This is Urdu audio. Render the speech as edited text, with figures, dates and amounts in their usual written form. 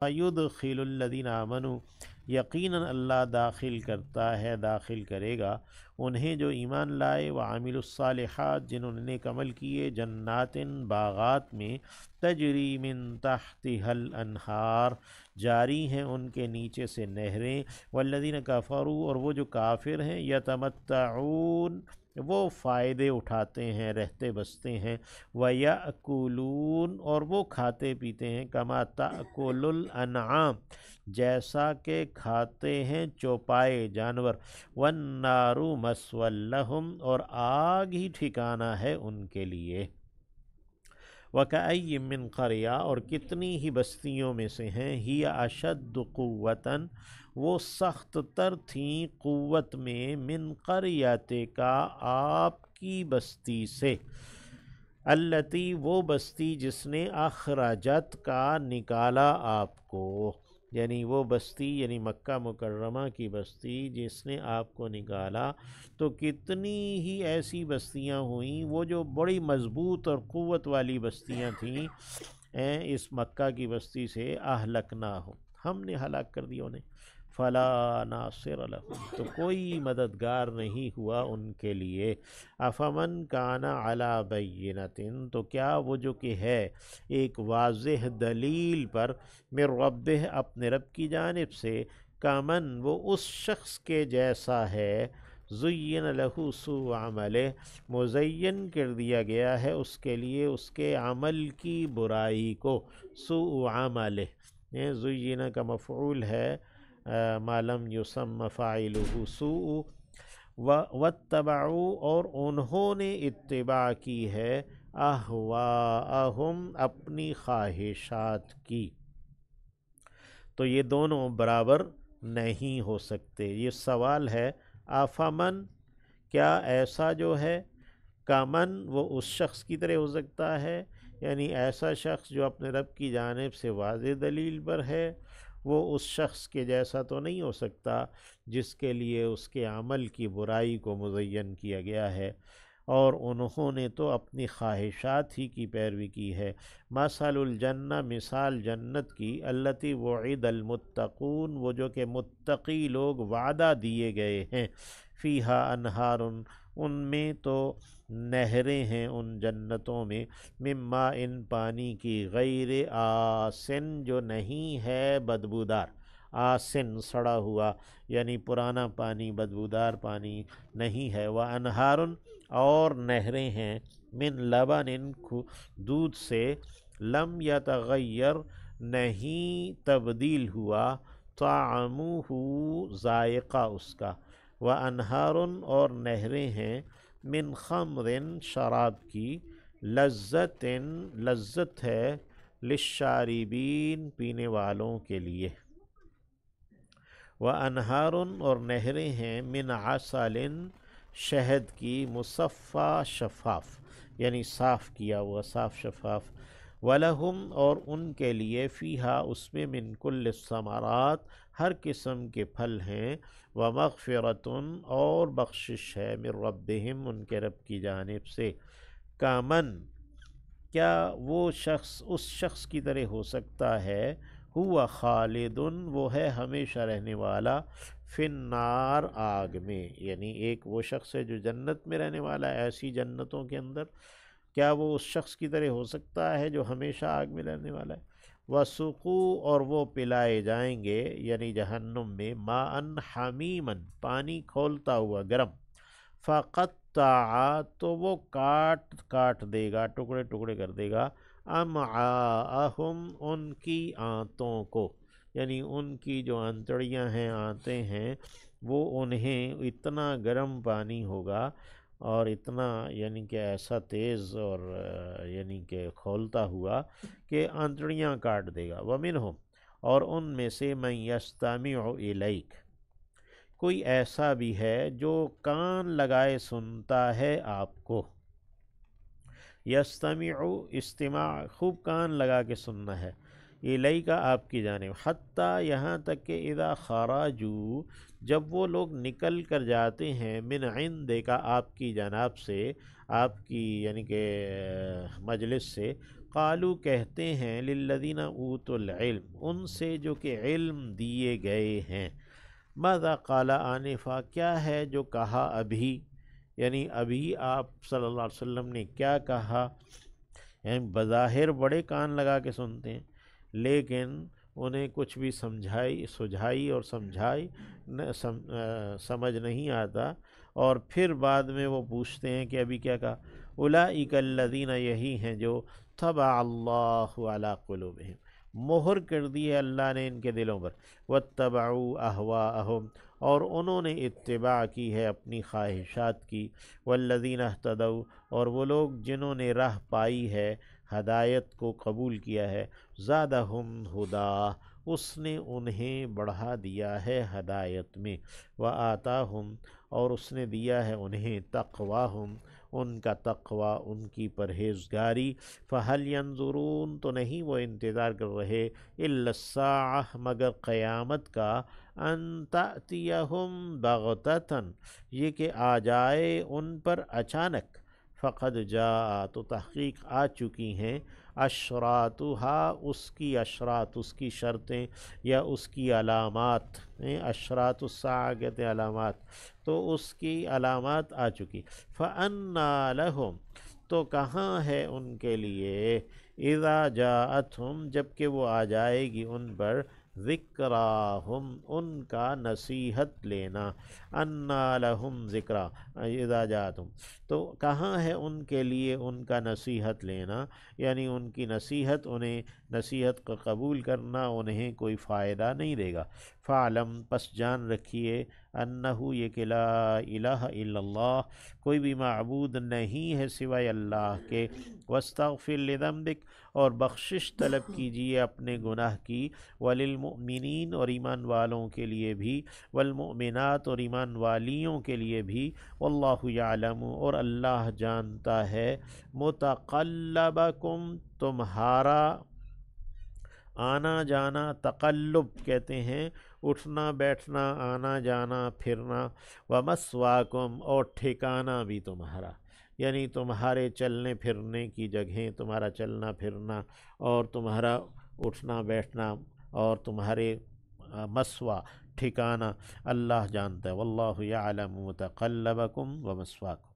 یدخل الذین آمنوا، یقیناً اللہ داخل کرتا ہے، داخل کرے گا انہیں جو ایمان لائے، وعاملوا الصالحات، جنہوں نے نیک عمل کیے، جنات باغات میں، تجری من تحتها الانہار، جاری ہیں ان کے نیچے سے نہریں، والذین کفروا، اور وہ جو کافر ہیں، یتمتعون، وہ فائدے اٹھاتے ہیں، رہتے بستے ہیں، وَيَأْكُلُونَ، اور وہ کھاتے پیتے ہیں، کما تأکل الانعام، جیسا کہ کھاتے ہیں چوپائے جانور، وَالنَّارُ مَثْوًى لَهُمْ، اور آگ ہی ٹھکانہ ہے ان کے لیے، وَكَأَيٍّ مِّن قَرْيَةٍ، اور کتنی ہی بستیوں میں سے ہیں، ہی اشد قوتاً، وہ سخت تر تھیں قوت میں، من قریتک، آپ کی بستی سے، التی، وہ بستی جس نے اخرجت کا نکالا آپ کو، یعنی وہ بستی یعنی مکہ مکرمہ کی بستی جس نے آپ کو نکالا، تو کتنی ہی ایسی بستیاں ہوئیں وہ جو بڑی مضبوط اور قوت والی بستیاں تھیں، اس مکہ کی بستی سے، اہلکناہم، ہم نے ہلاک کر دیا انہیں، فلا ناصر لہم، تو کوئی مددگار نہیں ہوا ان کے لیے، افمن کان علی بینۃ، تو کیا وہ جو کہ ہے ایک واضح دلیل پر، من ربہ، اپنے رب کی جانب سے، کامن، وہ اس شخص کے جیسا ہے، زین لہ سوء عملہ، مزین کر دیا گیا ہے اس کے لیے اس کے عمل کی برائی کو، سوء عملہ، یہ زین کا مفعول ہے، ما لم یسم فاعلہ سوء، واتبعوا، اور انہوں نے اتباع کی ہے، اہواءہم، اپنی خواہشات کی، تو یہ دونوں برابر نہیں ہو سکتے۔ یہ سوال ہے، آفامن، کیا ایسا جو ہے، کامن، وہ اس شخص کی طرح ہو سکتا ہے، یعنی ایسا شخص جو اپنے رب کی جانب سے واضح دلیل پر ہے، وہ اس شخص کے جیسا تو نہیں ہو سکتا جس کے لیے اس کے عمل کی برائی کو مزین کیا گیا ہے، اور انہوں نے تو اپنی خواہشات ہی کی پیروی کی ہے۔ مثل الجنہ، مثال جنت کی، التی وعد المتقون، وہ جو کہ متقی لوگ وعدہ دیے گئے ہیں، فیہا انہار، ان میں تو نہریں ہیں ان جنتوں میں، من ماء، پانی کی، غیر آسن، جو نہیں ہے بدبودار، آسن سڑا ہوا، یعنی پرانا پانی، بدبودار پانی نہیں ہے، وانہار، اور نہریں ہیں، من لبن، دودھ سے، لم یتغیر، نہیں تبدیل ہوا، طعمہ، ذائقہ اس کا، وانہار، اور نہریں ہیں، من خمر، شراب کی، لذت، لذت ہے، للشاربین، پینے والوں کے لیے، وانہار، اور نہریں ہیں، من عسل، شہد کی، مصفا، شفاف، یعنی صاف کیا ہوا، صاف شفاف، وَلَهُمْ، اور ان کے لیے، فیہا، اس میں، من کل الثمرات، ہر قسم کے پھل ہیں، وَمَغْفِرَةٌ، اور بخشش ہے، من ربہم، ان کے رب کی جانب سے، کامن، کیا وہ شخص اس شخص کی طرح ہو سکتا ہے، ہوا خالد، وہ ہے ہمیشہ رہنے والا، فی النار، آگ میں، یعنی ایک وہ شخص ہے جو جنت میں رہنے والا ہے، ایسی جنتوں کے اندر، کیا وہ اس شخص کی طرح ہو سکتا ہے جو ہمیشہ آگ میں رہنے والا ہے، وَسُقُوا، اور وہ پلائے جائیں گے، یعنی جہنم میں، ماءً حمیمًا، پانی کھولتا ہوا گرم، فَقَطَّعَ، تو وہ کاٹ کاٹ دے گا، ٹکڑے ٹکڑے کر دے گا، امعاءہم، ان کی آنتوں کو، یعنی ان کی جو آنتڑیاں ہیں، آنتیں ہیں، وہ انہیں اتنا گرم پانی ہوگا، اور اتنا یعنی کہ ایسا تیز، اور یعنی کہ کھولتا ہوا کہ آنتڑیاں کاٹ دے گا، ومنہم، اور ان میں سے، من یستمع الیک، کوئی ایسا بھی ہے جو کان لگائے سنتا ہے آپ کو، یستمع، استماع، خوب کان لگا کے سننا ہے، الیک، آپ کی جانب، حتیٰ، یہاں تک کہ، اذا خرجوا، جب وہ لوگ نکل کر جاتے ہیں، من عندک، آپ کی جناب سے، آپ کی یعنی کہ مجلس سے، وقالو کہتے ہیں للذین اوتوا العلم ان سے جو کہ علم دیے گئے ہیں، ماذا قال آنفا کیا ہے جو کہا ابھی، یعنی ابھی آپ صلی اللہ علیہ وسلم نے کیا کہا. یعنی بظاہر بڑے کان لگا کے سنتے ہیں، لیکن انہیں کچھ بھی سجھائی اور سمجھائی سمجھ نہیں آتا، اور پھر بعد میں وہ پوچھتے ہیں کہ ابھی کیا کہا. اولئک الذین یہی ہیں جو طبع اللہ علی قلوبہم مہر کر دی ہے اللہ نے ان کے دلوں پر، واتبعوا اہواءہم اور انہوں نے اتباع کی ہے اپنی خواہشات کی، والذین اہتدوا اور وہ لوگ جنہوں نے راہ پائی ہے، ہدایت کو قبول کیا ہے، زادہم ہدا اس نے انہیں بڑھا دیا ہے ہدایت میں، وآتاہم اور اس نے دیا ہے انہیں تقواہم ان کا تقوی ان کی پرہیزگاری. فہل ینظرون تو نہیں وہ انتظار کر رہے، الا الساعہ مگر قیامت کا، ان تأتیہم بغتتاً یہ کہ آ جائے ان پر اچانک. فقد جاء تو تحقیق آ چکی ہیں، اشراطہا اس کی اشراط اس کی شرطیں یا اس کی علامات، اشراط الساعہ کہتے ہیں علامات، تو اس کی علامات آ چکی. فَأَنَّىٰ لَهُمْ تو کہاں ہے ان کے لیے، اذا جاءتہم جب کہ وہ آ جائے گی ان پر، ذکراہم ان کا نصیحت لینا. انا لہم ذکرا اذا جاءتہم تو کہاں ہے ان کے لیے ان کا نصیحت لینا، یعنی ان کی نصیحت انہیں نصیحت کو قبول کرنا انہیں کوئی فائدہ نہیں دے گا. فعلم پس جان رکھیے، انہو یہ کہ لا الہ الا اللہ کوئی بھی معبود نہیں ہے سوائے اللہ کے، واستغفر لذنبک اور بخشش طلب کیجیے اپنے گناہ کی، وللمؤمنین اور ایمان والوں کے لیے بھی، والمؤمنات اور ایمان والیوں کے لیے بھی، واللہ یعلم اور اللہ جانتا ہے، متقلبکم تمہارا آنا جانا، تقلب کہتے ہیں اٹھنا بیٹھنا، آنا جانا پھرنا، ومثواکم اور ٹھکانہ بھی تمہارا، یعنی تمہارے چلنے پھرنے کی جگہیں، تمہارا چلنا پھرنا اور تمہارا اٹھنا بیٹھنا اور تمہارے مسوا ٹھکانہ اللہ جانتا ہے. واللہ یعلم متقلبکم ومثواکم.